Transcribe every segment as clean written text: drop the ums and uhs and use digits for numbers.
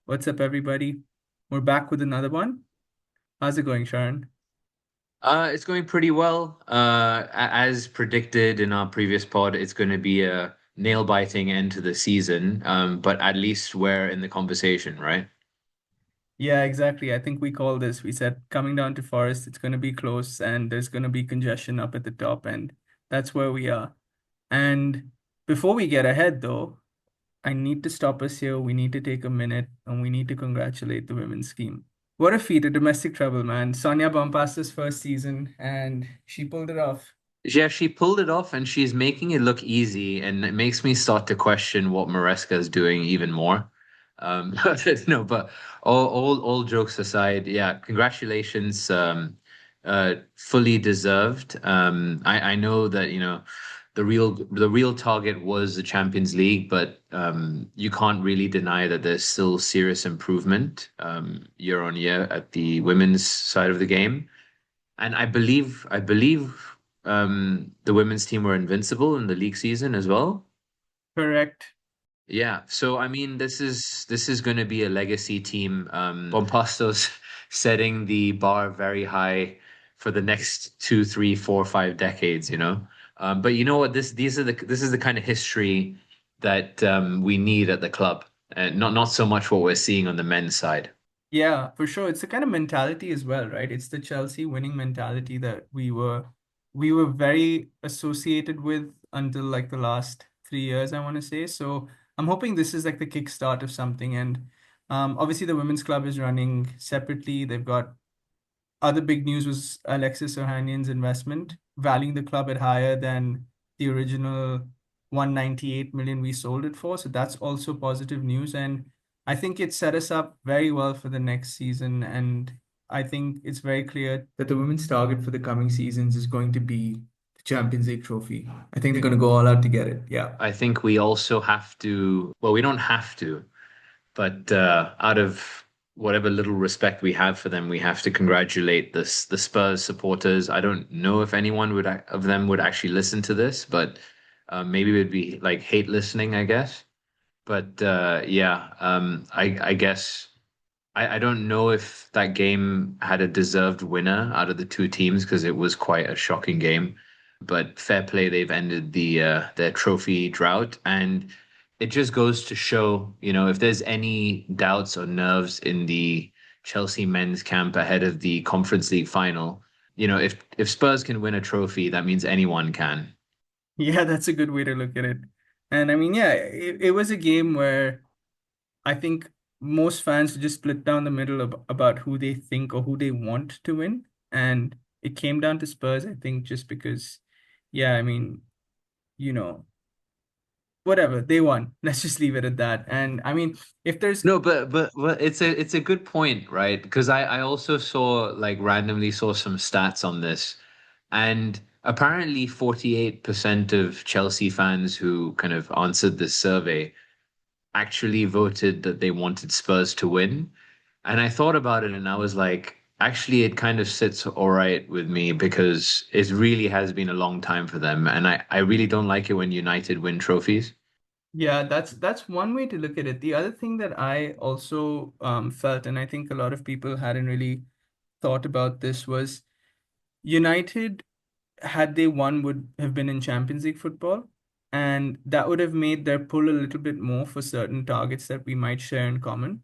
What's up, everybody? We're back with another one. How's it going, Sharon? It's going pretty well. As predicted in our previous pod, it's going to be a nail-biting end to the season. But at least we're in the conversation, right? Yeah, exactly. I think we call this. We said coming down to Forest, it's going to be close and there's going to be congestion up at the top, and that's where we are. And before we get ahead, though, I need to stop us here. We need to take a minute and we need to congratulate the women's team. What a feat, a domestic treble, man. Sonia Bompasta's first season and she pulled it off. Yeah, she pulled it off and she's making it look easy, and it makes me start to question what Maresca is doing even more. No, but all jokes aside, yeah, congratulations. Fully deserved. I know that, the real target was the Champions League, but you can't really deny that there's still serious improvement year on year at the women's side of the game. And I believe the women's team were invincible in the league season as well. Correct. Yeah, so I mean, this is going to be a legacy team. Bompastos setting the bar very high for the next 2, 3, 4, 5 decades. But you know what? This is the kind of history that we need at the club, and not so much what we're seeing on the men's side. Yeah, for sure. It's the kind of mentality as well, right? It's the Chelsea winning mentality that we were very associated with until like the last 3 years, I want to say. So I'm hoping this is like the kickstart of something. And obviously the women's club is running separately. They've got other big news was Alexis Ohanian's investment, valuing the club at higher than the original 198 million we sold it for. So that's also positive news. And I think it set us up very well for the next season. And I think it's very clear that the women's target for the coming seasons is going to be the Champions League trophy. I think they're going to go all out to get it. Yeah. I think we also have to, well, we don't have to, but out of whatever little respect we have for them, we have to congratulate the Spurs supporters. I don't know if anyone of them would actually listen to this, but maybe it would be like hate listening, I guess. But yeah, I guess I don't know if that game had a deserved winner out of the two teams because it was quite a shocking game. But fair play, they've ended their trophy drought, and it just goes to show, if there's any doubts or nerves in the Chelsea men's camp ahead of the Conference League final, if Spurs can win a trophy, that means anyone can. Yeah, that's a good way to look at it. And I mean, yeah, it was a game where I think most fans just split down the middle about who they think or who they want to win. And it came down to Spurs, I think, just because, yeah, I mean, you know, whatever, they won. Let's just leave it at that. And I mean, if there's, No, but it's a good point, right? Because I also saw, like, randomly saw some stats on this, and apparently 48% of Chelsea fans who kind of answered this survey actually voted that they wanted Spurs to win. And I thought about it and I was like, actually, it kind of sits all right with me because it really has been a long time for them. And I really don't like it when United win trophies. yeah, that's one way to look at it. The other thing that I also felt, and I think a lot of people hadn't really thought about this, was United, had they won, would have been in Champions League football, and that would have made their pull a little bit more for certain targets that we might share in common.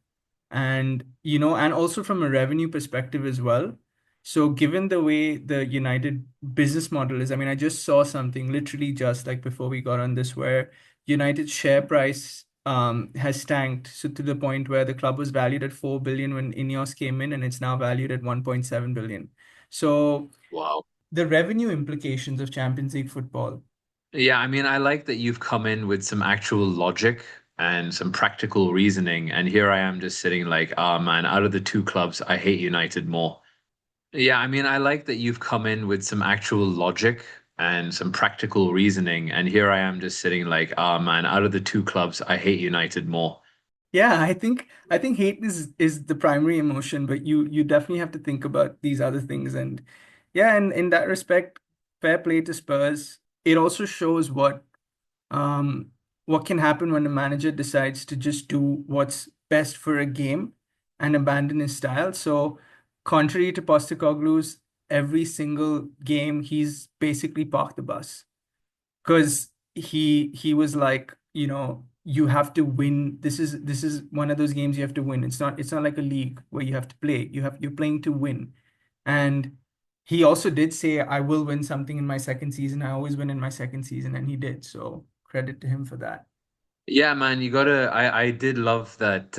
And and also from a revenue perspective as well. So given the way the United business model is, I mean, I just saw something literally just like before we got on this where United's share price has tanked, so to the point where the club was valued at 4 billion when Ineos came in, and it's now valued at 1.7 billion. So Wow. the revenue implications of Champions League football. Yeah, I mean, I like that you've come in with some actual logic and some practical reasoning. And here I am just sitting like, ah, man, out of the two clubs, I hate United more. Yeah, I mean, I like that you've come in with some actual logic and some practical reasoning. And here I am just sitting like, ah, man, out of the two clubs, I hate United more. Yeah, I think hate is the primary emotion, but you definitely have to think about these other things. And yeah, and in that respect, fair play to Spurs. It also shows um what can happen when a manager decides to just do what's best for a game and abandon his style. So, contrary to Postecoglou's, every single game he's basically parked the bus because he was like, you have to win. This is one of those games you have to win. It's not like a league where you have to play. You're playing to win. And he also did say, I will win something in my second season. I always win in my second season, and he did. So credit to him for that. Yeah, man, you gotta. I did love that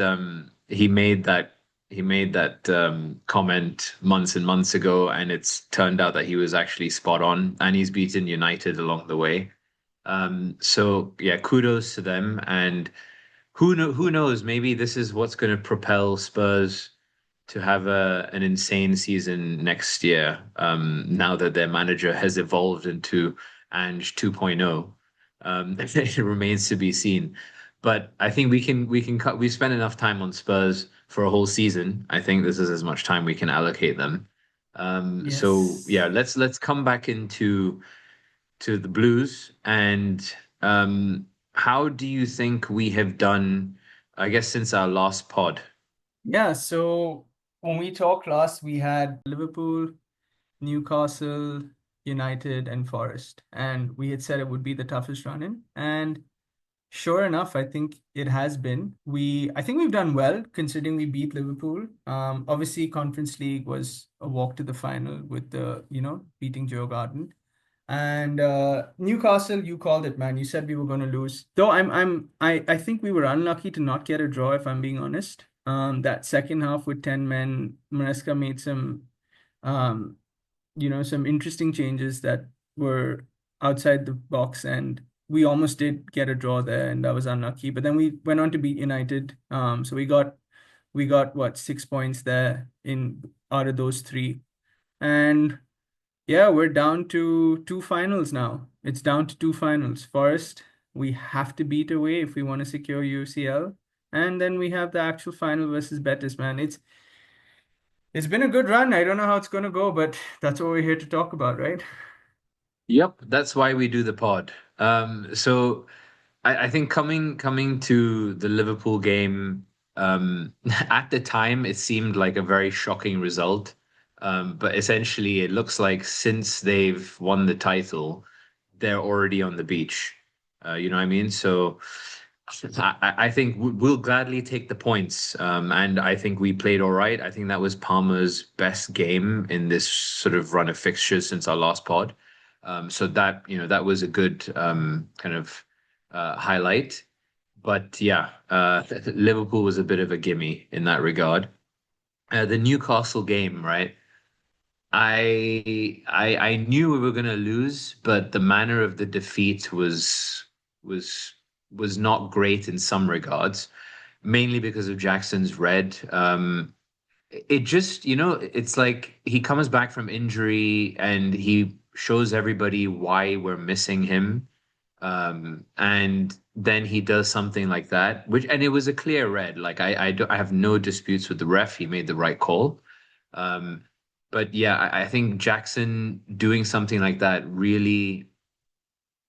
he made that comment months and months ago, and it's turned out that he was actually spot on, and he's beaten United along the way. So yeah, kudos to them, and who knows, maybe this is what's going to propel Spurs to have an insane season next year. Now that their manager has evolved into Ange 2.0, it remains to be seen. But I think we can cut. We've spent enough time on Spurs for a whole season. I think this is as much time we can allocate them. So yeah, Yes. let's come back into to the Blues and how do you think we have done? I guess since our last pod. Yeah, so when we talked last, we had Liverpool, Newcastle, United, and Forest. And we had said it would be the toughest run in. And sure enough, I think it has been. I think we've done well considering we beat Liverpool. Obviously, Conference League was a walk to the final with beating Joe Garden. And Newcastle, you called it, man. You said we were going to lose. Though I think we were unlucky to not get a draw, if I'm being honest. That second half with 10 men, Maresca made um, some interesting changes that were outside the box, and we almost did get a draw there, and that was unlucky. But then we went on to beat United. So we got what, 6 points there in out of those three. And yeah, we're down to two finals now. It's down to two finals. Forest, we have to beat away if we want to secure UCL. And then we have the actual final versus Betis, man. It's been a good run. I don't know how it's gonna go, but that's what we're here to talk about, right? Yep, that's why we do the pod. So I think coming to the Liverpool game, at the time it seemed like a very shocking result. But essentially it looks like since they've won the title, they're already on the beach. You know what I mean? So I think we'll gladly take the points. And I think we played all right. I think that was Palmer's best game in this sort of run of fixtures since our last pod. So that, that was a good kind of highlight. But yeah, Liverpool was a bit of a gimme in that regard. The Newcastle game, right? I knew we were gonna lose, but the manner of the defeat was was not great in some regards, mainly because of Jackson's red. It just, it's like he comes back from injury and he shows everybody why we're missing him. And then he does something like that, and it was a clear red. Like I have no disputes with the ref. He made the right call. Um, but yeah, I think Jackson doing something like that really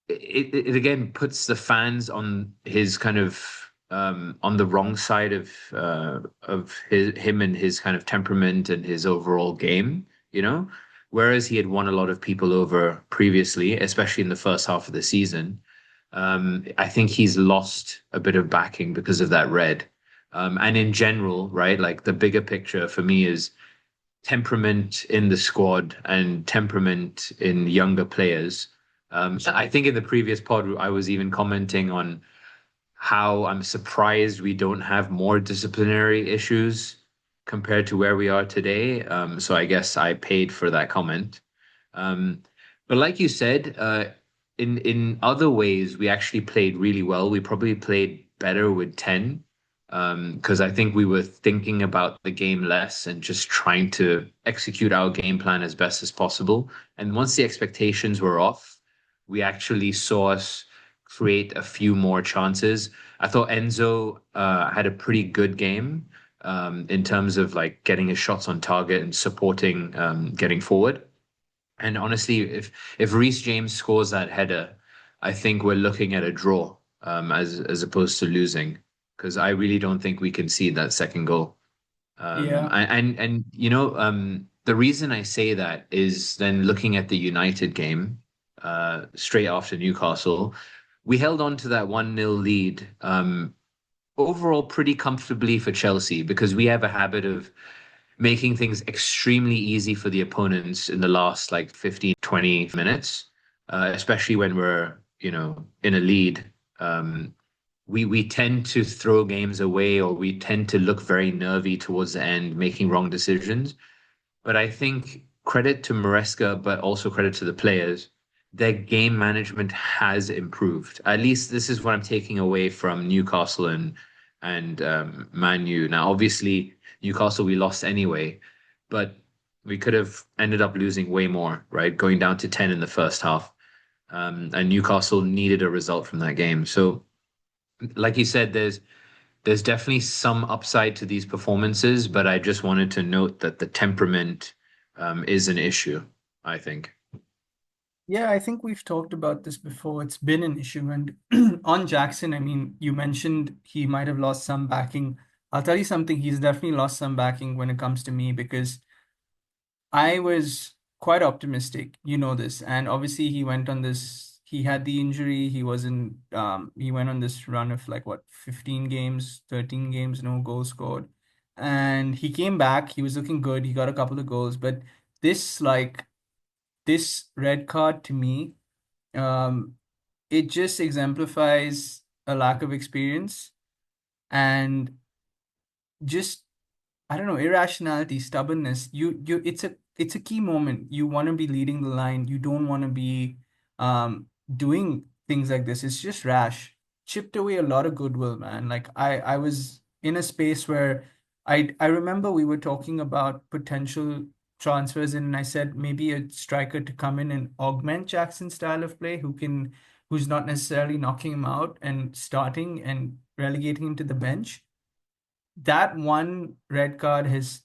it again puts the fans on his kind of on the wrong side of him and his kind of temperament and his overall game, you know. Whereas he had won a lot of people over previously, especially in the first half of the season. I think he's lost a bit of backing because of that red. And in general, right, like the bigger picture for me is temperament in the squad and temperament in younger players. I think in the previous pod, I was even commenting on how I'm surprised we don't have more disciplinary issues compared to where we are today. So I guess I paid for that comment. Um, but like you said, in other ways, we actually played really well. We probably played better with 10, because I think we were thinking about the game less and just trying to execute our game plan as best as possible. And once the expectations were off, we actually saw us create a few more chances. I thought Enzo had a pretty good game in terms of like getting his shots on target and supporting getting forward. And honestly, if Reece James scores that header, I think we're looking at a draw as opposed to losing. because I really don't think we concede that second goal. Yeah. And the reason I say that is then looking at the United game, straight after Newcastle, we held on to that 1-0 lead, overall pretty comfortably for Chelsea because we have a habit of making things extremely easy for the opponents in the last like 15, 20 minutes, especially when we're, in a lead. Um, we tend to throw games away or we tend to look very nervy towards the end, making wrong decisions. But I think credit to Maresca, but also credit to the players. Their game management has improved. At least this is what I'm taking away from Newcastle and Man U. Now, obviously, Newcastle we lost anyway, but we could have ended up losing way more, right? Going down to 10 in the first half. And Newcastle needed a result from that game. So, like you said, there's definitely some upside to these performances, but I just wanted to note that the temperament is an issue, I think. Yeah, I think we've talked about this before. It's been an issue. And on Jackson, I mean, you mentioned he might have lost some backing. I'll tell you something, he's definitely lost some backing when it comes to me because I was quite optimistic, you know this. And obviously he had the injury, he went on this run of like what, 15 games, 13 games, no goals scored. And he came back, he was looking good, he got a couple of goals, but this like this red card to me, um, it just exemplifies a lack of experience and just I don't know, irrationality, stubbornness. It's a key moment. You want to be leading the line. You don't want to be doing things like this. It's just rash. Chipped away a lot of goodwill, man. Like I was in a space where I remember we were talking about potential transfers and I said maybe a striker to come in and augment Jackson's style of play, who's not necessarily knocking him out and starting and relegating him to the bench. That one red card has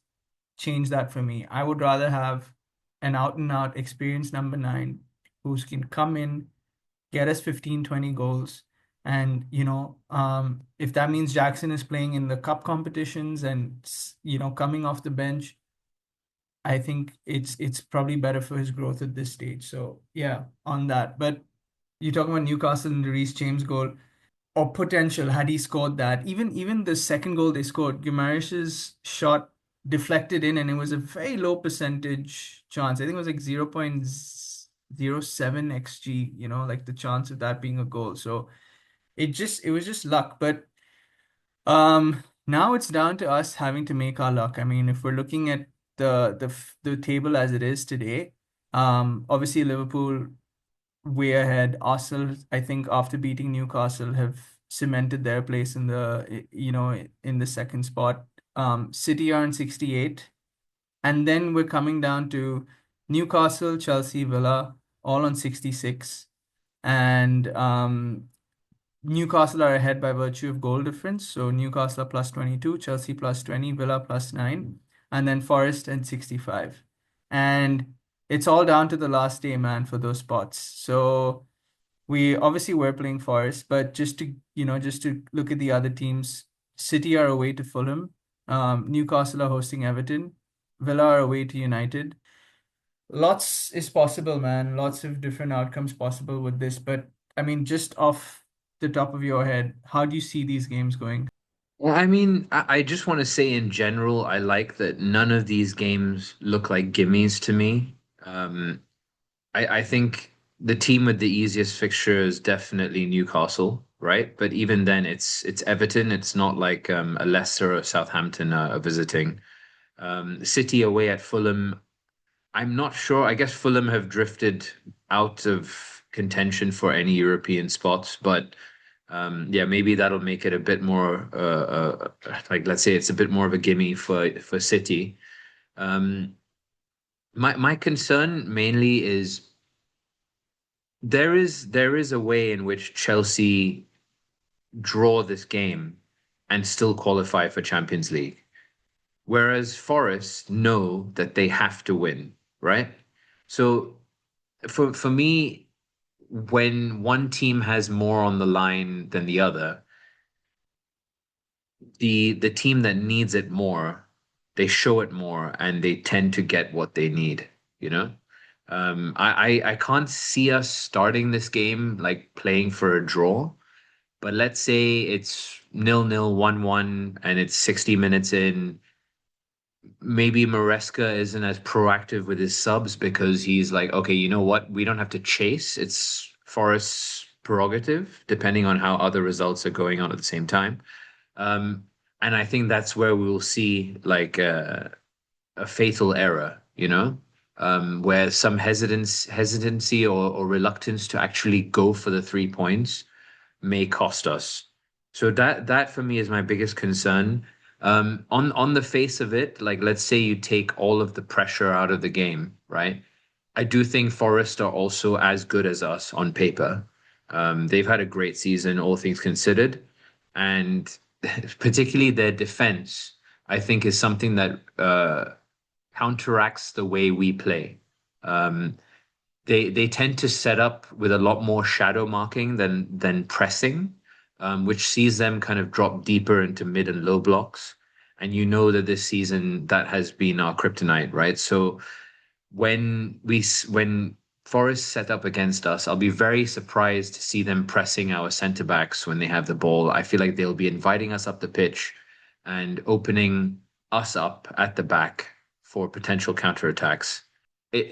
changed that for me. I would rather have an out and out experienced number nine who can come in, get us 15, 20 goals. And, if that means Jackson is playing in the cup competitions and, coming off the bench, I think it's probably better for his growth at this stage. So yeah, on that. But you talk about Newcastle and the Reece James goal or potential had he scored that. Even the second goal they scored, Guimaraes's shot deflected in, and it was a very low percentage chance. I think it was like 0.07 xg. Like the chance of that being a goal. So it was just luck. But now it's down to us having to make our luck. I mean, if we're looking at the table as it is today, obviously Liverpool way ahead. Arsenal, I think, after beating Newcastle, have cemented their place in the second spot. City are in 68, and then we're coming down to Newcastle, Chelsea, Villa, all on 66, and Newcastle are ahead by virtue of goal difference. So Newcastle are plus 22, Chelsea plus 20, Villa plus 9, and then Forest and 65. And it's all down to the last day, man, for those spots. So we obviously were playing Forest, but just to look at the other teams, City are away to Fulham, Newcastle are hosting Everton, Villa are away to United. Lots is possible, man. Lots of different outcomes possible with this. But I mean, just off the top of your head, how do you see these games going? Well, I mean, I just want to say in general, I like that none of these games look like gimmies to me. Um, I think the team with the easiest fixture is definitely Newcastle, right? But even then, it's Everton. It's not like a Leicester or Southampton are visiting. City away at Fulham. I'm not sure. I guess Fulham have drifted out of contention for any European spots, but yeah, maybe that'll make it a bit more like let's say it's a bit more of a gimme for City. Um, my concern mainly is there is a way in which Chelsea draw this game and still qualify for Champions League, whereas Forest know that they have to win, right? So for me, when one team has more on the line than the other, the team that needs it more, they show it more and they tend to get what they need, you know? I can't see us starting this game like playing for a draw, but let's say it's 0-0, 1-1, and it's 60 minutes in. Maybe Maresca isn't as proactive with his subs because he's like, okay, you know what? We don't have to chase. It's Forest's prerogative, depending on how other results are going on at the same time. Um, and I think that's where we will see like a fatal error, you know, where some hesitancy or reluctance to actually go for the 3 points may cost us. So that for me is my biggest concern. On the face of it, like let's say you take all of the pressure out of the game, right? I do think Forest are also as good as us on paper. They've had a great season, all things considered, and particularly their defense, I think, is something that counteracts the way we play. Um, they tend to set up with a lot more shadow marking than pressing, which sees them kind of drop deeper into mid and low blocks. And you know that this season that has been our kryptonite, right? So when Forest set up against us, I'll be very surprised to see them pressing our centre backs when they have the ball. I feel like they'll be inviting us up the pitch and opening us up at the back for potential counterattacks.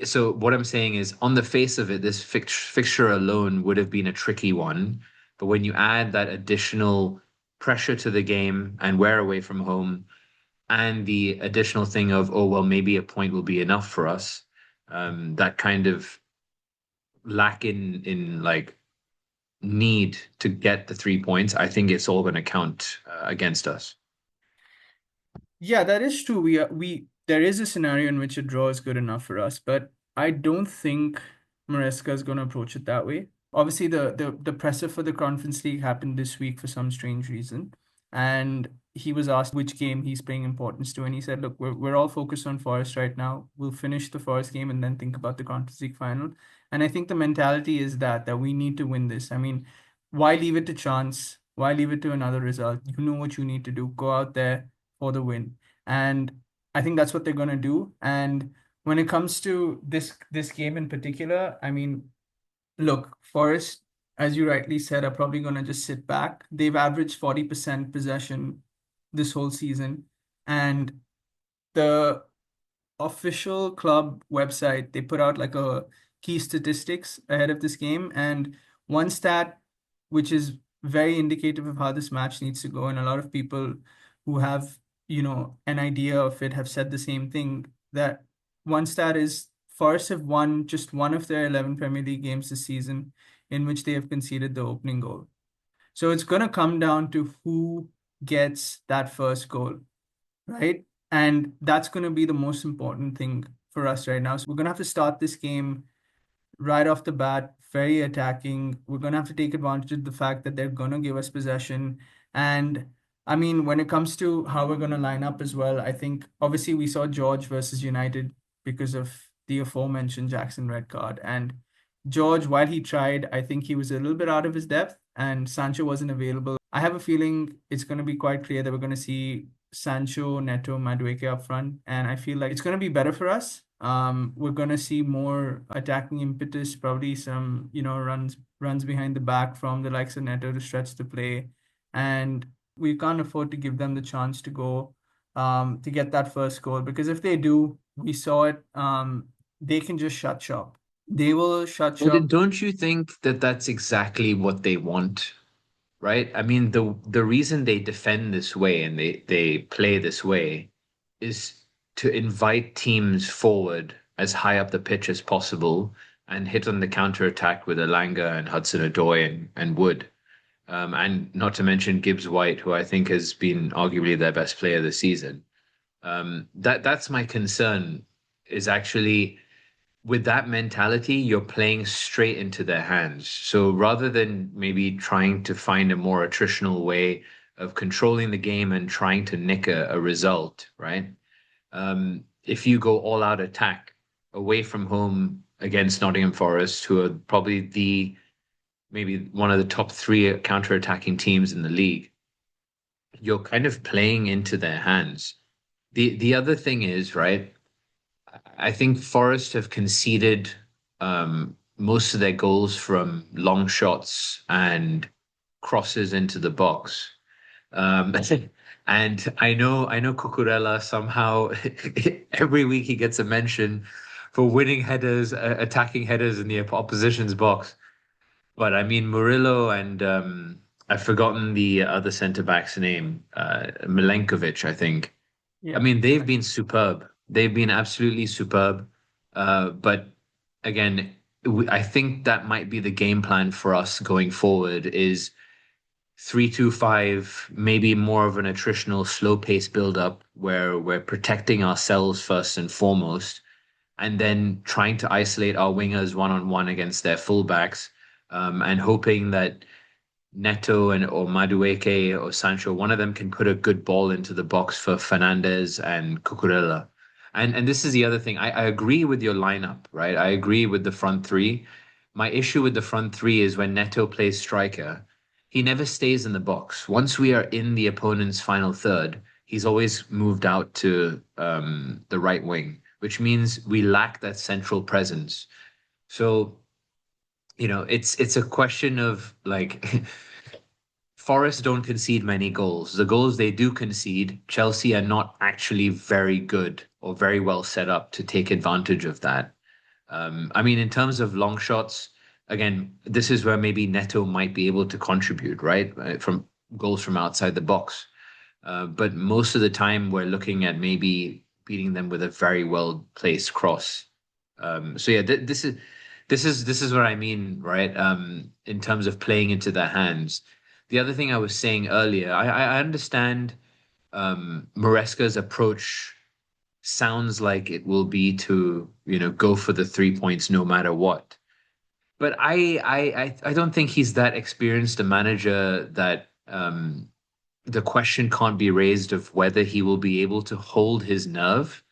So what I'm saying is, on the face of it, this fixture alone would have been a tricky one. But when you add that additional pressure to the game and we're away from home, and the additional thing of, oh, well, maybe a point will be enough for us, that kind of lack in like need to get the 3 points, I think it's all going to count against us. Yeah, that is true. We there is a scenario in which a draw is good enough for us, but I don't think Maresca is going to approach it that way. Obviously, the presser for the Conference League happened this week for some strange reason, and he was asked which game he's paying importance to, and he said, "Look, we're all focused on Forest right now. We'll finish the Forest game and then think about the Conference League final." And I think the mentality is that we need to win this. I mean, why leave it to chance? Why leave it to another result? You know what you need to do. Go out there for the win. And I think that's what they're going to do. And when it comes to this game in particular, I mean, look, Forest, as you rightly said, are probably going to just sit back. They've averaged 40% possession this whole season. And the official club website, they put out like a key statistics ahead of this game. And one stat, which is very indicative of how this match needs to go, and a lot of people who have, an idea of it have said the same thing, that one stat is Forest have won just one of their 11 Premier League games this season in which they have conceded the opening goal. So it's going to come down to who gets that first goal, right? And that's going to be the most important thing for us right now. So we're going to have to start this game right off the bat, very attacking. We're going to have to take advantage of the fact that they're going to give us possession. And I mean, when it comes to how we're going to line up as well, I think obviously we saw George versus United because of the aforementioned Jackson red card. And George, while he tried, I think he was a little bit out of his depth and Sancho wasn't available. I have a feeling it's going to be quite clear that we're going to see Sancho, Neto, Madueke up front, and I feel like it's going to be better for us. We're going to see more attacking impetus, probably some, runs behind the back from the likes of Neto to stretch the play, and we can't afford to give them the chance to go to get that first goal, because if they do, we saw it, they can just shut shop. They will shut Well, then shop. don't you think that that's exactly what they want, right? I mean, the reason they defend this way and they play this way is to invite teams forward as high up the pitch as possible and hit on the counter attack with Elanga and Hudson-Odoi and Wood. And not to mention Gibbs White, who I think has been arguably their best player this season. That's my concern, is actually with that mentality, you're playing straight into their hands. So rather than maybe trying to find a more attritional way of controlling the game and trying to nick a result, right? If you go all out attack away from home against Nottingham Forest, who are probably maybe one of the top three counter-attacking teams in the league, you're kind of playing into their hands. The other thing is, right, I think Forest have conceded most of their goals from long shots and crosses into the box. Um, and I know Cucurella somehow every week he gets a mention for winning headers, attacking headers in the opposition's box. But I mean, Murillo and I've forgotten the other centre back's name, Milenkovic, I think. I Yeah. mean, they've been superb. They've been absolutely superb. But again, I think that might be the game plan for us going forward is 3-2-5, maybe more of an attritional, slow pace build up where we're protecting ourselves first and foremost, and then trying to isolate our wingers one on one against their fullbacks, and hoping that Neto and or Madueke or Sancho, one of them can put a good ball into the box for Fernandez and Cucurella. And this is the other thing. I agree with your lineup, right? I agree with the front three. My issue with the front three is when Neto plays striker, he never stays in the box. Once we are in the opponent's final third, he's always moved out to the right wing, which means we lack that central presence. So, it's a question of like Forest don't concede many goals. The goals they do concede, Chelsea are not actually very good or very well set up to take advantage of that. I mean, in terms of long shots, again, this is where maybe Neto might be able to contribute, right? From goals from outside the box. But most of the time, we're looking at maybe beating them with a very well placed cross. So yeah, this is what I mean, right? In terms of playing into their hands. The other thing I was saying earlier, I understand Maresca's approach sounds like it will be to, go for the 3 points no matter what. But I don't think he's that experienced a manager that the question can't be raised of whether he will be able to hold his nerve.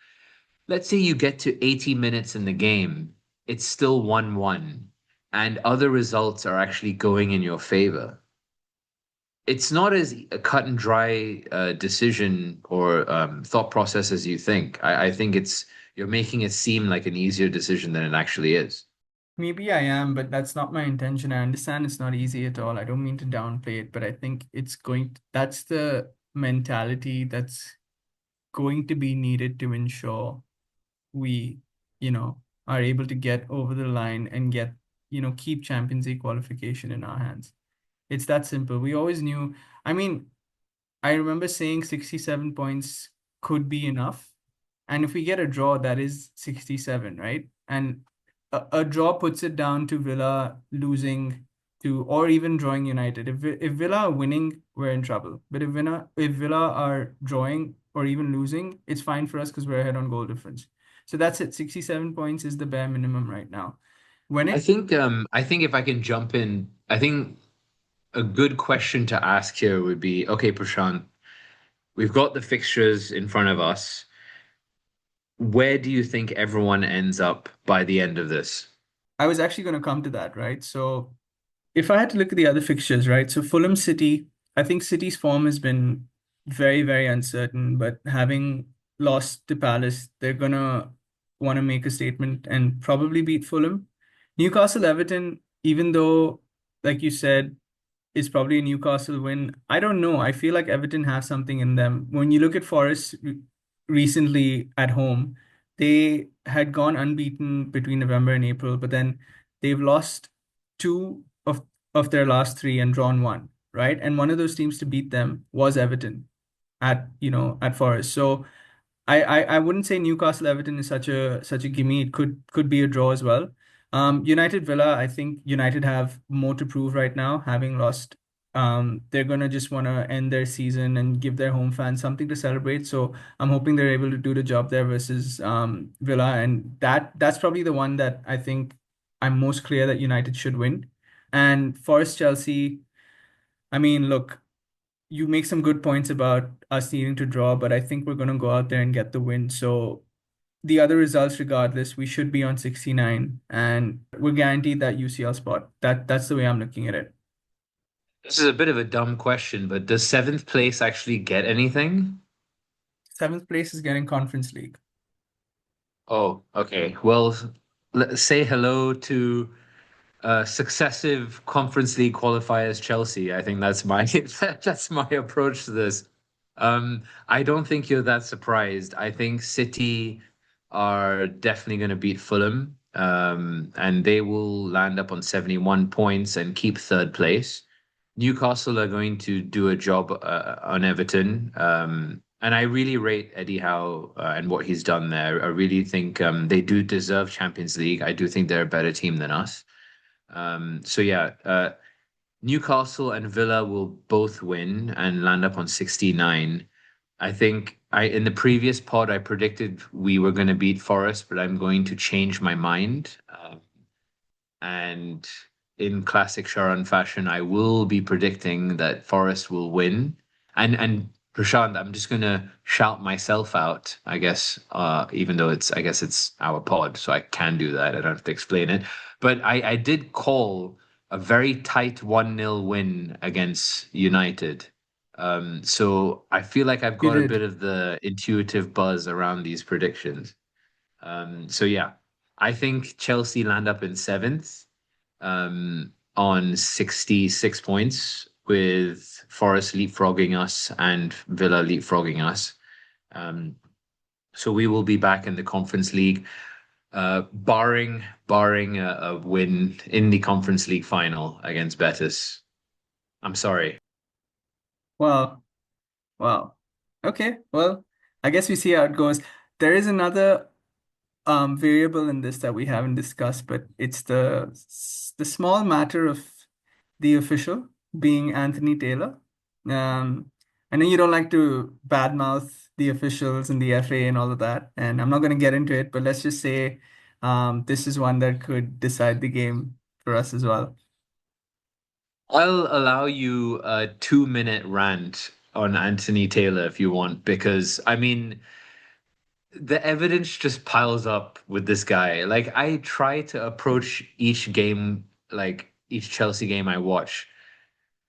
Let's say you get to 80 minutes in the game, it's still 1-1, and other results are actually going in your favor. It's not as a cut and dry decision or thought process as you think. I think you're making it seem like an easier decision than it actually is. Maybe I am, but that's not my intention. I understand it's not easy at all. I don't mean to downplay it, but I think that's the mentality that's going to be needed to ensure we, you know, are able to get over the line and get, keep Champions League qualification in our hands. It's that simple. We always knew. I mean, I remember saying 67 points could be enough. And if we get a draw, that is 67, right? And a draw puts it down to Villa losing to, or even drawing United. If Villa are winning, we're in trouble. But if Villa are drawing or even losing, it's fine for us because we're ahead on goal difference. So that's it. 67 points is the bare minimum right now. When I it think I think if I can jump in, I think a good question to ask here would be, okay, Prashant, we've got the fixtures in front of us. Where do you think everyone ends up by the end of this? I was actually going to come to that, right? So if I had to look at the other fixtures, right? So Fulham City, I think City's form has been very, very uncertain, but having lost to Palace, they're gonna want to make a statement and probably beat Fulham. Newcastle Everton, even though, like you said, is probably a Newcastle win. I don't know. I feel like Everton have something in them. When you look at Forest recently at home, they had gone unbeaten between November and April, but then they've lost two of their last three and drawn one, right? And one of those teams to beat them was Everton at Forest. So I wouldn't say Newcastle Everton is such a gimme. It could be a draw as well. United Villa, I think United have more to prove right now, having lost. They're gonna just want to end their season and give their home fans something to celebrate. So I'm hoping they're able to do the job there versus Villa, and that's probably the one that I think I'm most clear that United should win. And Forest Chelsea, I mean, look, you make some good points about us needing to draw, but I think we're going to go out there and get the win. So the other results, regardless, we should be on 69 and we're guaranteed that UCL spot. That's the way I'm looking at it. This is a bit of a dumb question, but does seventh place actually get anything? Seventh place is getting Conference League. Oh, okay. Well, let's say hello to successive Conference League qualifiers, Chelsea. I think that's my that's my approach to this. I don't think you're that surprised. I think City are definitely going to beat Fulham, and they will land up on 71 points and keep third place. Newcastle are going to do a job on Everton. And I really rate Eddie Howe and what he's done there. I really think they do deserve Champions League. I do think they're a better team than us. So yeah, Newcastle and Villa will both win and land up on 69. I think I in the previous pod I predicted we were going to beat Forest, but I'm going to change my mind. And in classic Sharon fashion, I will be predicting that Forest will win. And Prashant, I'm just gonna shout myself out, I guess, even though I guess it's our pod, so I can do that. I don't have to explain it. But I did call a very tight 1-0 win against United. So I feel like I've You got a bit did. of the intuitive buzz around these predictions. So yeah, I think Chelsea land up in seventh on 66 points, with Forest leapfrogging us and Villa leapfrogging us. Um, so we will be back in the Conference League, barring a win in the Conference League final against Betis. I'm sorry. Wow. Wow. Okay. Well, I guess we see how it goes. There is another variable in this that we haven't discussed, but it's the small matter of the official being Anthony Taylor. Um, I know you don't like to badmouth the officials and the FA and all of that, and I'm not going to get into it, but let's just say this is one that could decide the game for us as well. I'll allow you a 2-minute rant on Anthony Taylor if you want, because I mean, the evidence just piles up with this guy. Like I try to approach each game, like each Chelsea game I watch,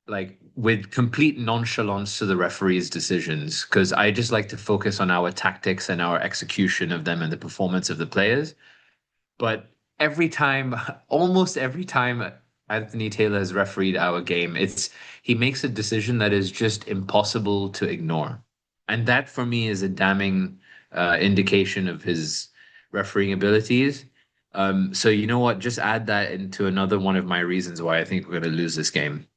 like with complete nonchalance to the referee's decisions, because I just like to focus on our tactics and our execution of them and the performance of the players. But every time, almost every time Anthony Taylor has refereed our game, it's he makes a decision that is just impossible to ignore. And that for me is a damning indication of his refereeing abilities. So you know what? Just add that into another one of my reasons why I think we're going to lose this game.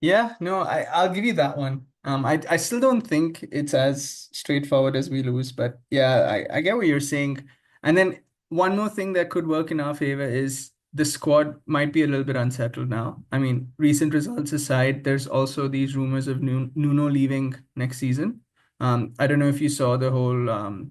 Yeah, no, I'll give you that one. I still don't think it's as straightforward as we lose, but yeah, I get what you're saying. And then one more thing that could work in our favor is the squad might be a little bit unsettled now. I mean, recent results aside, there's also these rumors of Nuno leaving next season. I don't know if you saw the whole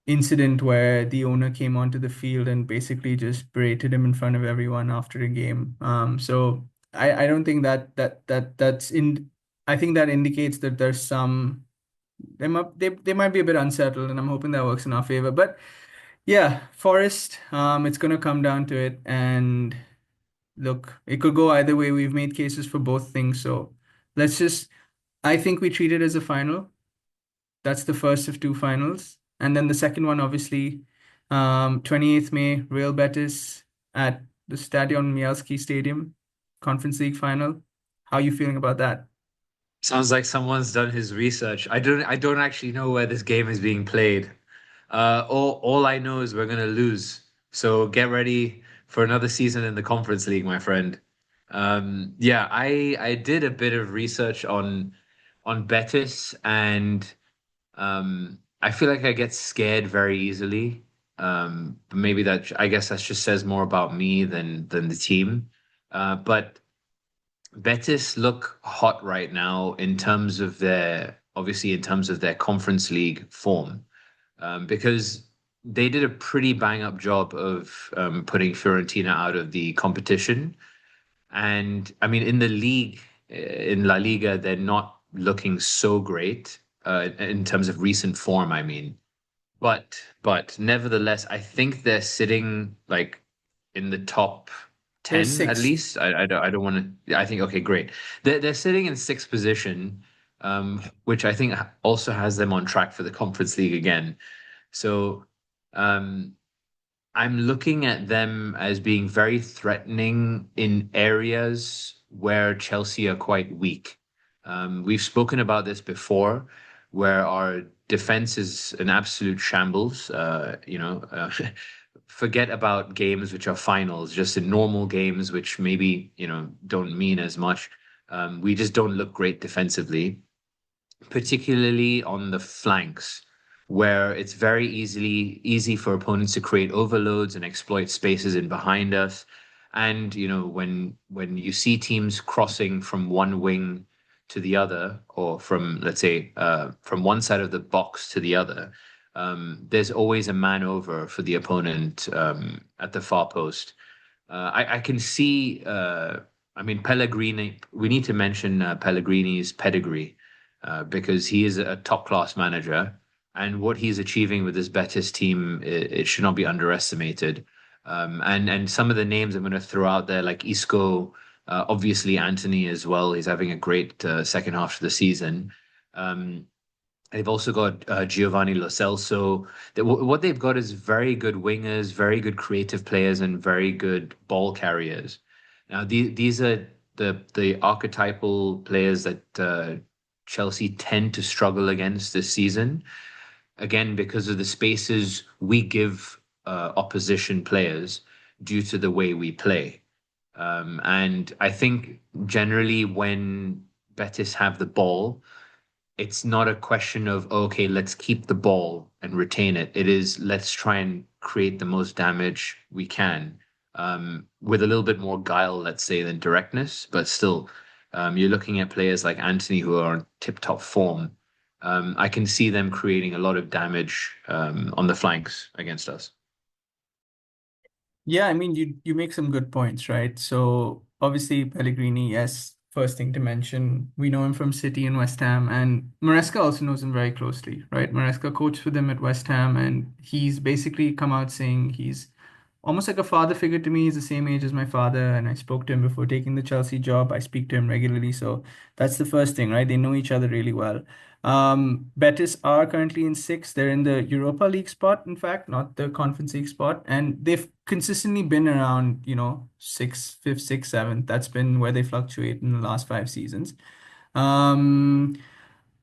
incident where the owner came onto the field and basically just berated him in front of everyone after a game. So I don't think that's in. I think that indicates that there's some they might be a bit unsettled, and I'm hoping that works in our favor. But yeah, Forest, it's gonna come down to it, and look, it could go either way. We've made cases for both things, so let's just. I think we treat it as a final. That's the first of two finals. And then the second one, obviously, 28th May, Real Betis at the Stadion Mialski Stadium, Conference League final. How are you feeling about that? Sounds like someone's done his research. I don't actually know where this game is being played. All I know is we're gonna lose. So get ready for another season in the Conference League, my friend. Yeah, I did a bit of research on Betis, and I feel like I get scared very easily. But maybe I guess that just says more about me than the team. But Betis look hot right now in terms of obviously in terms of their Conference League form, because they did a pretty bang up job of putting Fiorentina out of the competition. And I mean, in the league, in La Liga, they're not looking so great in terms of recent form, I mean. But nevertheless, I think they're sitting like in the top They're 10 at sixth. least. I don't want to. I think okay, great. They're sitting in sixth position, which I think also has them on track for the Conference League again. So, um, I'm looking at them as being very threatening in areas where Chelsea are quite weak. We've spoken about this before, where our defense is an absolute shambles. Forget about games which are finals, just in normal games, which maybe, don't mean as much. We just don't look great defensively, particularly on the flanks, where it's very easy for opponents to create overloads and exploit spaces in behind us. And when you see teams crossing from one wing to the other, or from let's say from one side of the box to the other, there's always a man over for the opponent at the far post. I can see. I mean, Pellegrini. We need to mention Pellegrini's pedigree because he is a top class manager, and what he's achieving with this Betis team, it should not be underestimated. And some of the names I'm going to throw out there, like Isco, obviously Anthony as well. He's having a great second half of the season. Um, They've also got Giovanni Lo Celso. What they've got is very good wingers, very good creative players, and very good ball carriers. Now, these are the archetypal players that Chelsea tend to struggle against this season. Again, because of the spaces we give opposition players due to the way we play. And I think generally when Betis have the ball, it's not a question of okay, let's keep the ball and retain it. It is let's try and create the most damage we can, with a little bit more guile, let's say, than directness. But still, you're looking at players like Anthony who are on tip-top form. I can see them creating a lot of damage on the flanks against us. Yeah, I mean, you make some good points, right? So obviously Pellegrini, yes, first thing to mention, we know him from City and West Ham, and Maresca also knows him very closely, right? Maresca coached with him at West Ham, and he's basically come out saying he's almost like a father figure to me. He's the same age as my father, and I spoke to him before taking the Chelsea job. I speak to him regularly, so that's the first thing, right? They know each other really well. Betis are currently in sixth. They're in the Europa League spot, in fact, not the Conference League spot, and they've consistently been around, sixth, fifth, sixth, seventh. That's been where they fluctuate in the last 5 seasons. Um,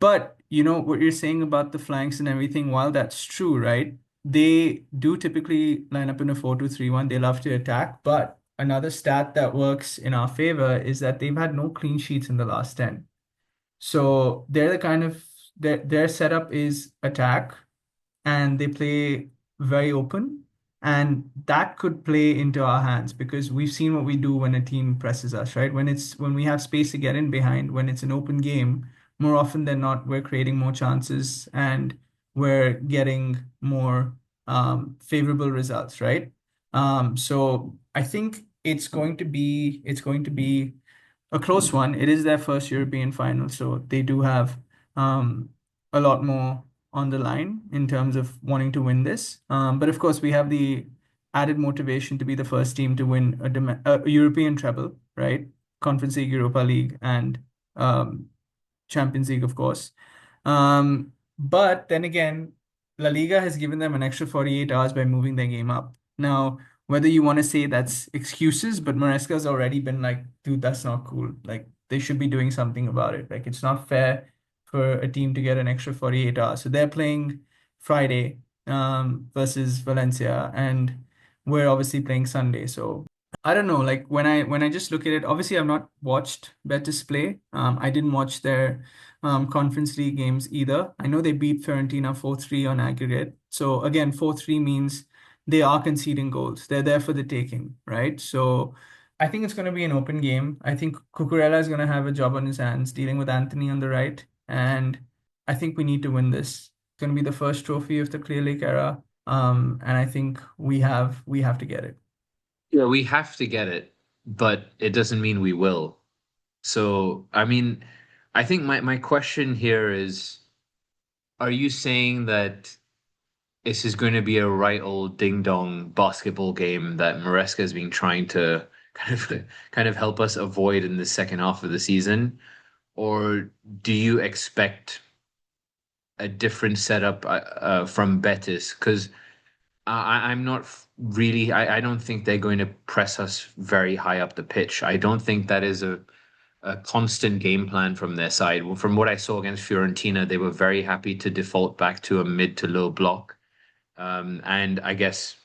but what you're saying about the flanks and everything, while that's true, right? They do typically line up in a 4-2-3-1. They love to attack, but another stat that works in our favor is that they've had no clean sheets in the last 10. So they're the kind of their setup is attack, and they play very open. And that could play into our hands because we've seen what we do when a team presses us, right? When we have space to get in behind, when it's an open game, more often than not, we're creating more chances and we're getting more favorable results, right? So I think it's going to be a close one. It is their first European final, so they do have um, a lot more on the line in terms of wanting to win this. But of course, we have the added motivation to be the first team to win a European treble, right? Conference League, Europa League, and um, Champions League, of course. But then again, La Liga has given them an extra 48 hours by moving their game up. Now, whether you want to say that's excuses, but Maresca's already been like, dude, that's not cool. Like, they should be doing something about it. Like, it's not fair for a team to get an extra 48 hours. So they're playing Friday versus Valencia, and we're obviously playing Sunday. So I don't know. Like when I just look at it, obviously I've not watched Betis play. I didn't watch their Conference League games either. I know they beat Fiorentina 4-3 on aggregate. So again, 4-3 means they are conceding goals. They're there for the taking, right? So I think it's going to be an open game. I think Cucurella is going to have a job on his hands dealing with Anthony on the right, and I think we need to win this. It's going to be the first trophy of the Clear Lake era, and I think we have to get it. Yeah, we have to get it, but it doesn't mean we will. So, I mean, I think my question here is, are you saying that this is going to be a right old ding dong basketball game that Maresca has been trying to kind of kind of help us avoid in the second half of the season? Or do you expect a different setup from Betis? Because I'm not really, I don't think they're going to press us very high up the pitch. I don't think that is a constant game plan from their side. Well, from what I saw against Fiorentina, they were very happy to default back to a mid to low block. And I guess,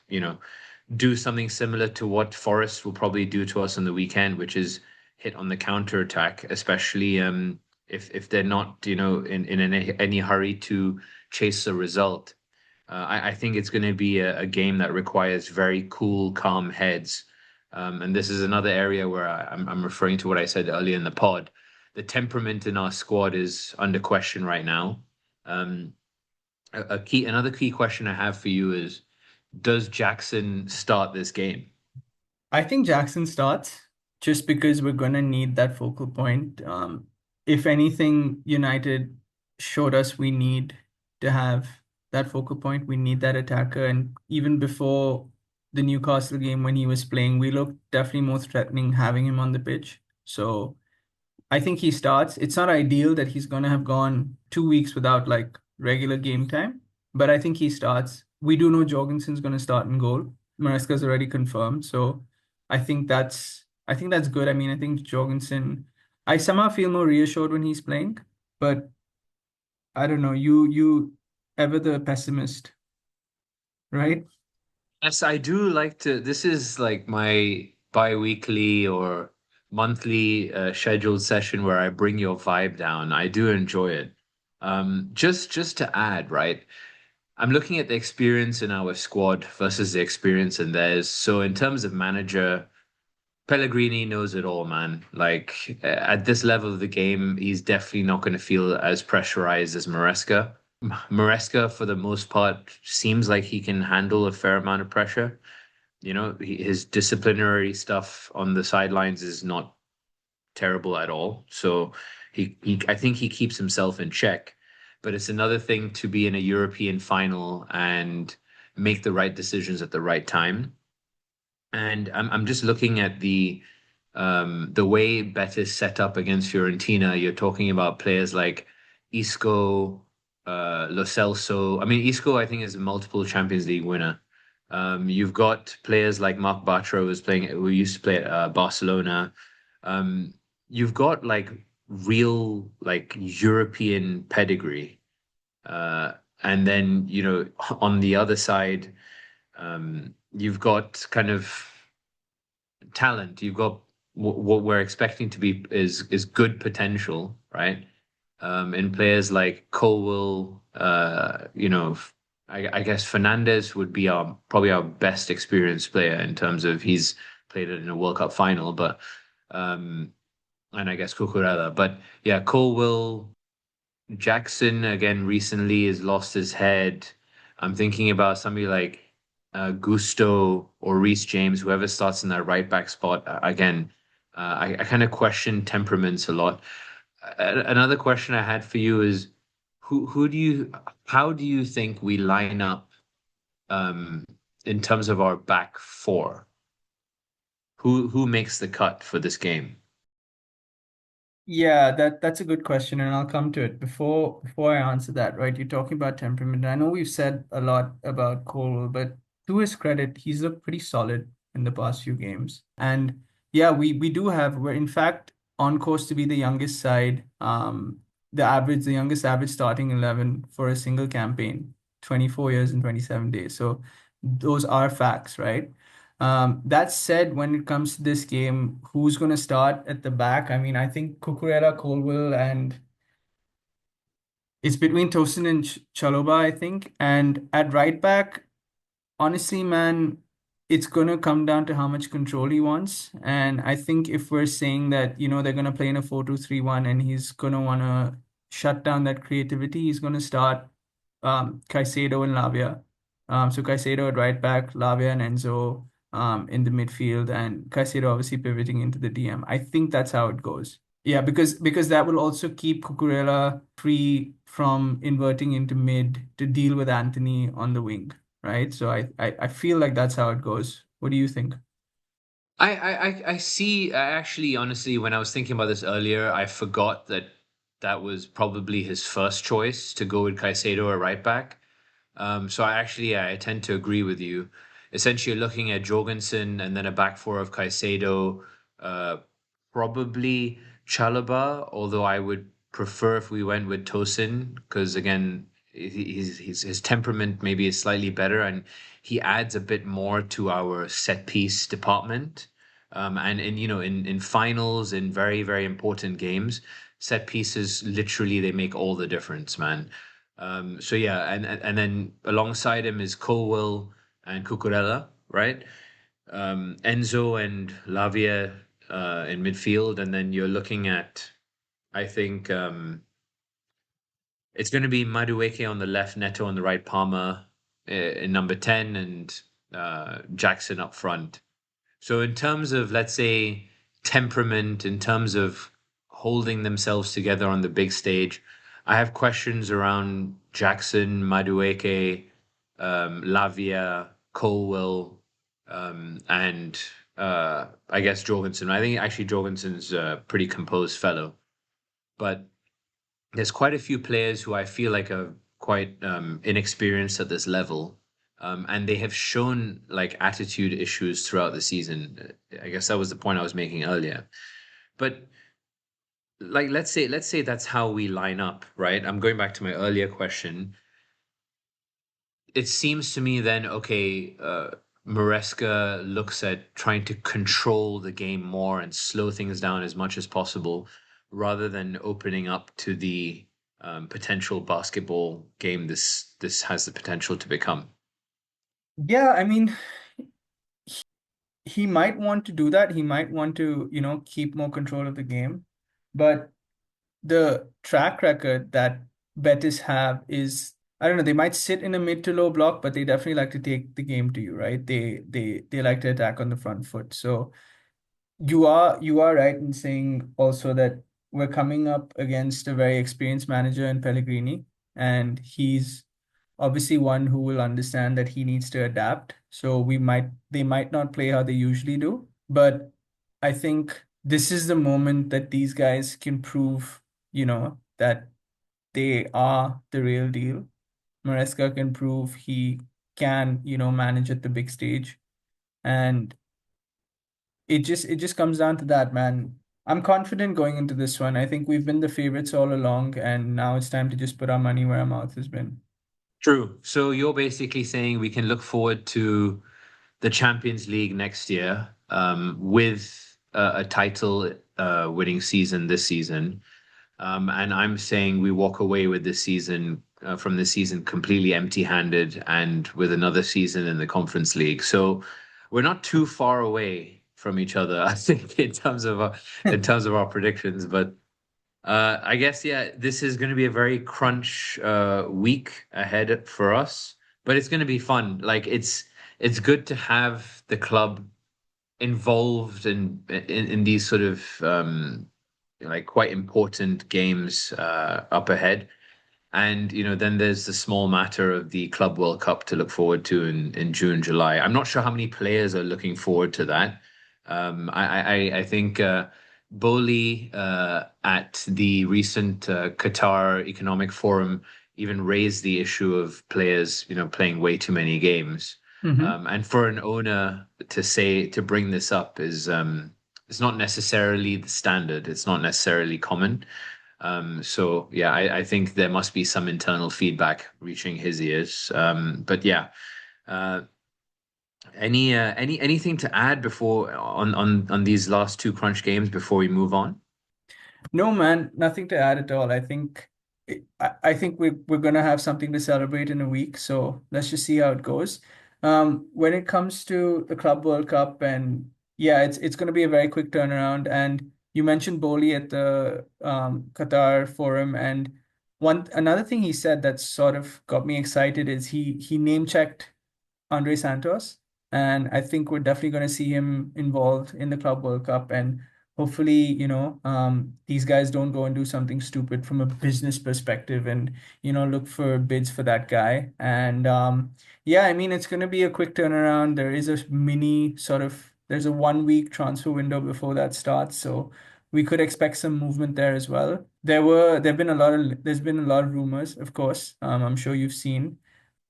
do something similar to what Forest will probably do to us on the weekend, which is hit on the counter attack, especially if they're not, in any hurry to chase a result. I think it's going to be a game that requires very cool, calm heads. And this is another area where I'm referring to what I said earlier in the pod. The temperament in our squad is under question right now. Um, another key question I have for you is, does Jackson start this game? I think Jackson starts just because we're gonna need that focal point. If anything, United showed us we need to have that focal point. We need that attacker. And even before the Newcastle game when he was playing, we looked definitely more threatening having him on the pitch. So I think he starts. It's not ideal that he's going to have gone 2 weeks without like regular game time, but I think he starts. We do know Jorgensen's going to start in goal. Maresca's already confirmed, so I think that's good. I mean, I think Jorgensen. I somehow feel more reassured when he's playing, but I don't know. You ever the pessimist, right? Yes, I do like to. This is like my bi-weekly or monthly scheduled session where I bring your vibe down. I do enjoy it. Just to add, right? I'm looking at the experience in our squad versus the experience in theirs. So in terms of manager, Pellegrini knows it all, man. Like at this level of the game, he's definitely not going to feel as pressurized as Maresca. Maresca, for the most part, seems like he can handle a fair amount of pressure. His disciplinary stuff on the sidelines is not terrible at all. So I think he keeps himself in check. But it's another thing to be in a European final and make the right decisions at the right time. And I'm just looking at the way Betis set up against Fiorentina. You're talking about players like Isco, Lo Celso. I mean, Isco, I think, is a multiple Champions League winner. You've got players like Mark Bartra, who used to play at Barcelona. Um, you've got like real like European pedigree. And then, on the other side, you've got kind of talent. You've got what we're expecting to be is good potential, right? In players like Colwell, I guess Fernandez would be our probably our best experienced player in terms of he's played it in a World Cup final, but um, and I guess Cucurella, but yeah, Colwell, Jackson again recently has lost his head. I'm thinking about somebody like Gusto or Reece James, whoever starts in that right back spot. Again, I kind of question temperaments a lot. Another question I had for you is who do you how do you think we line up um, in terms of our back four? Who makes the cut for this game? Yeah, that's a good question, and I'll come to it. Before I answer that, right? You're talking about temperament. I know we've said a lot about Cole, but to his credit, he's looked pretty solid in the past few games. And yeah, we do have we're in fact on course to be the youngest side, the youngest average starting 11 for a single campaign, 24 years and 27 days. So those are facts, right? That said, when it comes to this game, who's going to start at the back? I mean, I think Cucurella, Colwell, and it's between Tosin and Chaloba, I think. And at right back, honestly, man, it's gonna come down to how much control he wants. And I think if we're saying that, they're gonna play in a 4-2-3-1 and he's gonna wanna shut down that creativity, he's gonna start Caicedo and Lavia. So Caicedo at right back, Lavia and Enzo in the midfield, and Caicedo obviously pivoting into the DM. I think that's how it goes. Yeah, because that will also keep Cucurella free from inverting into mid to deal with Anthony on the wing, right? So I feel like that's how it goes. What do you think? I see. I actually, honestly, when I was thinking about this earlier, I forgot that that was probably his first choice to go with Caicedo at right back. So I actually, I tend to agree with you. Essentially, you're looking at Jorgensen and then a back four of Caicedo, uh, probably Chalobah, although I would prefer if we went with Tosin, because again, his temperament maybe is slightly better and he adds a bit more to our set piece department. And in finals, in very, very important games, set pieces literally they make all the difference, man. So yeah, and then alongside him is Colwell and Cucurella, right? Enzo and Lavia in midfield, and then you're looking at, I think it's going to be Madueke on the left, Neto on the right, Palmer in number 10, and Jackson up front. So, in terms of, let's say, temperament, in terms of holding themselves together on the big stage, I have questions around Jackson, Madueke, Lavia, Colwell, and I guess Jorgensen. I think actually Jorgensen's a pretty composed fellow, but there's quite a few players who I feel like are quite inexperienced at this level. And they have shown like attitude issues throughout the season. I guess that was the point I was making earlier. But like let's say that's how we line up, right? I'm going back to my earlier question. It seems to me then, okay, Maresca looks at trying to control the game more and slow things down as much as possible, rather than opening up to the potential basketball game this has the potential to become. Yeah, I mean, he might want to do that. He might want to, keep more control of the game. But the track record that Betis have is, I don't know, they might sit in a mid to low block, but they definitely like to take the game to you, right? They like to attack on the front foot. So you are right in saying also that we're coming up against a very experienced manager in Pellegrini, and he's obviously one who will understand that he needs to adapt. So they might not play how they usually do, but I think this is the moment that these guys can prove, that they are the real deal. Maresca can prove he can, manage at the big stage. And it just comes down to that, man. I'm confident going into this one. I think we've been the favorites all along, and now it's time to just put our money where our mouth has been. True. So you're basically saying we can look forward to the Champions League next year, with a title winning season this season. And I'm saying we walk away with this season from this season completely empty-handed and with another season in the Conference League. So we're not too far away from each other, I think, in terms of our predictions. But I guess yeah, this is going to be a very crunch week ahead for us, but it's going to be fun. Like it's good to have the club involved in these sort of like quite important games up ahead. And then there's the small matter of the Club World Cup to look forward to in June, July. I'm not sure how many players are looking forward to that. I think Boli at the recent Qatar Economic Forum even raised the issue of players, playing way too many games. Hmm. And for an owner to bring this up is it's not necessarily the standard. It's not necessarily common. So yeah, I think there must be some internal feedback reaching his ears. But yeah, uh, anything to add before on these last two crunch games before we move on? No, man, nothing to add at all. I think we're gonna have something to celebrate in a week, so let's just see how it goes. When it comes to the Club World Cup, and yeah, it's gonna be a very quick turnaround. And you mentioned Boli at the Qatar Forum, and one another thing he said that sort of got me excited is he name checked Andre Santos. And I think we're definitely going to see him involved in the Club World Cup. And hopefully, these guys don't go and do something stupid from a business perspective and, look for bids for that guy. And yeah, I mean, it's going to be a quick turnaround. There is a mini sort of There's a 1 week transfer window before that starts, so we could expect some movement there as well. There's been a lot of rumors, of course. I'm sure you've seen.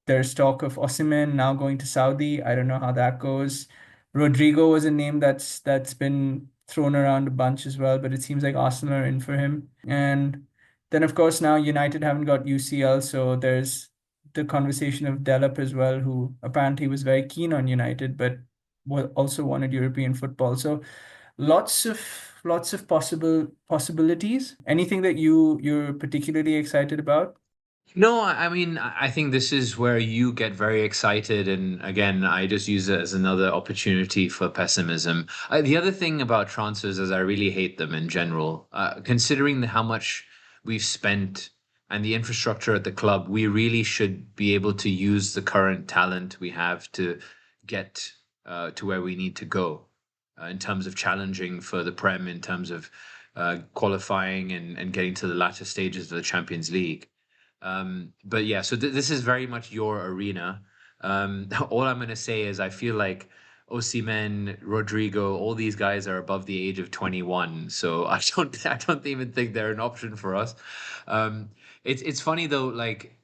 There's talk of Osimhen now going to Saudi. I don't know how that goes. Rodrigo was a name that's been thrown around a bunch as well, but it seems like Arsenal are in for him. And then of course now United haven't got UCL, so there's the conversation of Delap as well, who apparently was very keen on United, but also wanted European football. So lots of possibilities. Anything that you're particularly excited about? No, I mean, I think this is where you get very excited. And again, I just use it as another opportunity for pessimism. The other thing about transfers is I really hate them in general. Considering how much we've spent and the infrastructure at the club, we really should be able to use the current talent we have to get to where we need to go in terms of challenging for the Prem, in terms of qualifying and getting to the latter stages of the Champions League. But yeah, so this is very much your arena. All I'm going to say is I feel like Osimhen, Rodrigo, all these guys are above the age of 21, so I don't even think they're an option for us. Um, it's funny though, like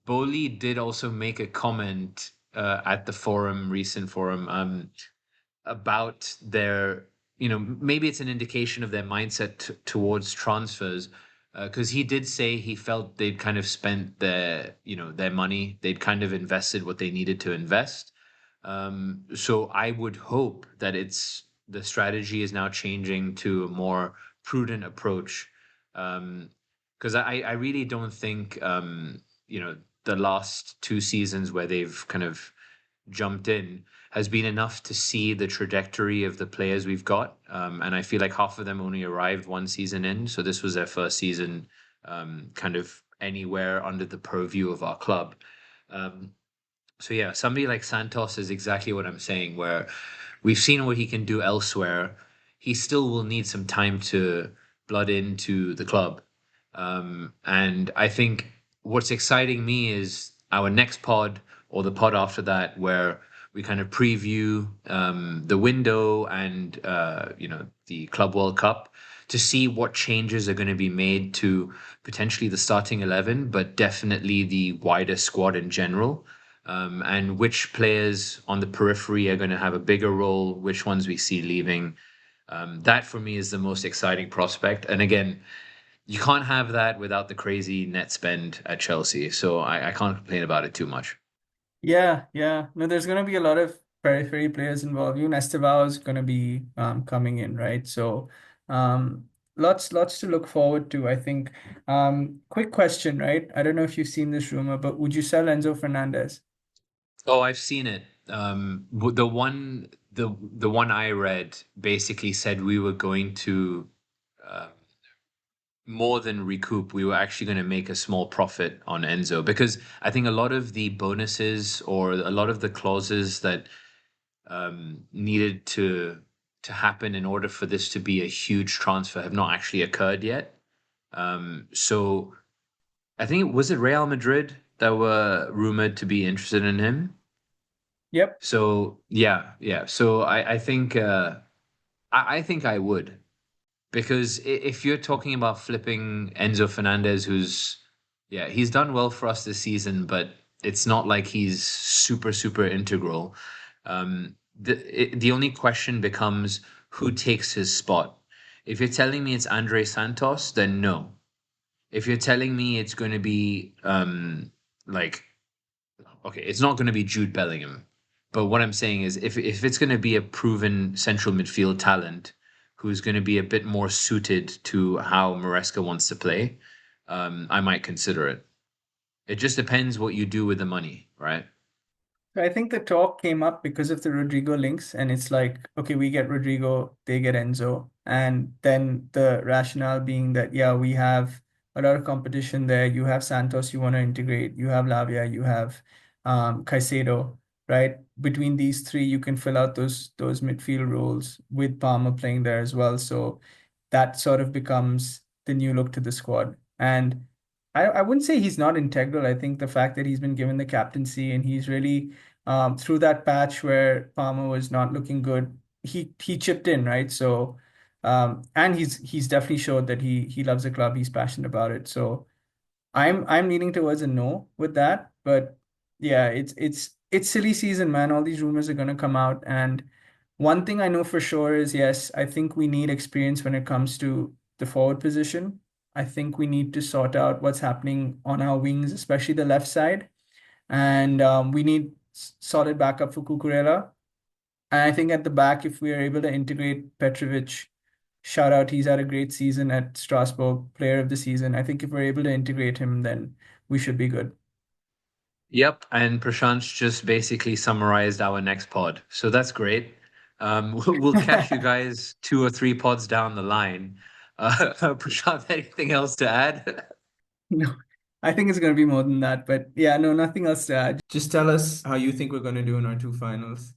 Boli did also make a comment at the forum, recent forum. About their, maybe it's an indication of their mindset towards transfers. Because he did say he felt they'd kind of spent their money, they'd kind of invested what they needed to invest. So I would hope that the strategy is now changing to a more prudent approach. Because I really don't think the last two seasons where they've kind of jumped in has been enough to see the trajectory of the players we've got. And I feel like half of them only arrived one season in. So this was their first season kind of anywhere under the purview of our club. Um, so yeah, somebody like Santos is exactly what I'm saying, where we've seen what he can do elsewhere. He still will need some time to blood into the club. And I think what's exciting me is our next pod or the pod after that, where we kind of preview the window and the Club World Cup to see what changes are going to be made to potentially the starting 11, but definitely the wider squad in general, and which players on the periphery are going to have a bigger role, which ones we see leaving. That for me is the most exciting prospect. And again, you can't have that without the crazy net spend at Chelsea. So I can't complain about it too much. Yeah, yeah. No, there's going to be a lot of periphery players involved. You Estevao is going to be coming in, right? So, um, lots to look forward to, I think. Quick question, right? I don't know if you've seen this rumor, but would you sell Enzo Fernandez? Oh, I've seen it. The one I read basically said we were going to uh, more than recoup. We were actually going to make a small profit on Enzo because I think a lot of the bonuses or a lot of the clauses that needed to happen in order for this to be a huge transfer have not actually occurred yet. So I think was it Real Madrid that were rumored to be interested in him. Yep. So yeah, yeah. So I think I think I would because if you're talking about flipping Enzo Fernandez, who's yeah, he's done well for us this season, but it's not like he's super integral. The only question becomes who takes his spot. If you're telling me it's Andre Santos, then no. If you're telling me it's going to be like okay, it's not going to be Jude Bellingham. But what I'm saying is, if it's going to be a proven central midfield talent who's going to be a bit more suited to how Maresca wants to play, I might consider it. It just depends what you do with the money, right? I think the talk came up because of the Rodrigo links, and it's like, okay, we get Rodrigo, they get Enzo. And then the rationale being that, yeah, we have a lot of competition there. You have Santos, you want to integrate, you have Lavia, you have Caicedo, right? Between these three, you can fill out those midfield roles with Palmer playing there as well. So that sort of becomes the new look to the squad. And I wouldn't say he's not integral. I think the fact that he's been given the captaincy and he's really through that patch where Palmer was not looking good. he chipped in, right? So and he's definitely showed that he loves the club, he's passionate about it. So I'm leaning towards a no with that, but yeah, it's silly season, man. All these rumors are gonna come out, and one thing I know for sure is yes, I think we need experience when it comes to the forward position. I think we need to sort out what's happening on our wings, especially the left side, and we need solid backup for Cucurella. And I think at the back, if we are able to integrate Petrovic, shout out, he's had a great season at Strasbourg, player of the season. I think if we're able to integrate him, then we should be good. Yep, and Prashant just basically summarized our next pod. So that's great. We'll catch you guys 2 or 3 pods down the line. Prashant, anything else to add? No, I think it's going to be more than that. But yeah, no, nothing else to add. Just tell us how you think we're going to do in our two finals.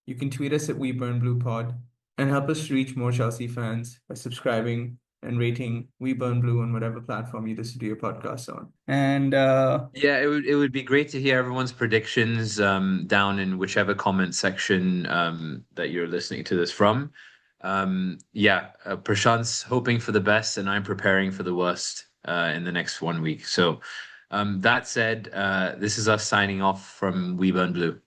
You can tweet us at We Burn Blue Pod and help us reach more Chelsea fans by subscribing and rating We Burn Blue on whatever platform you listen to your podcasts on. And Yeah, it would be great to hear everyone's predictions down in whichever comment section that you're listening to this from. Yeah, Prashant's hoping for the best, and I'm preparing for the worst in the next 1 week. So that said, this is us signing off from We Burn Blue.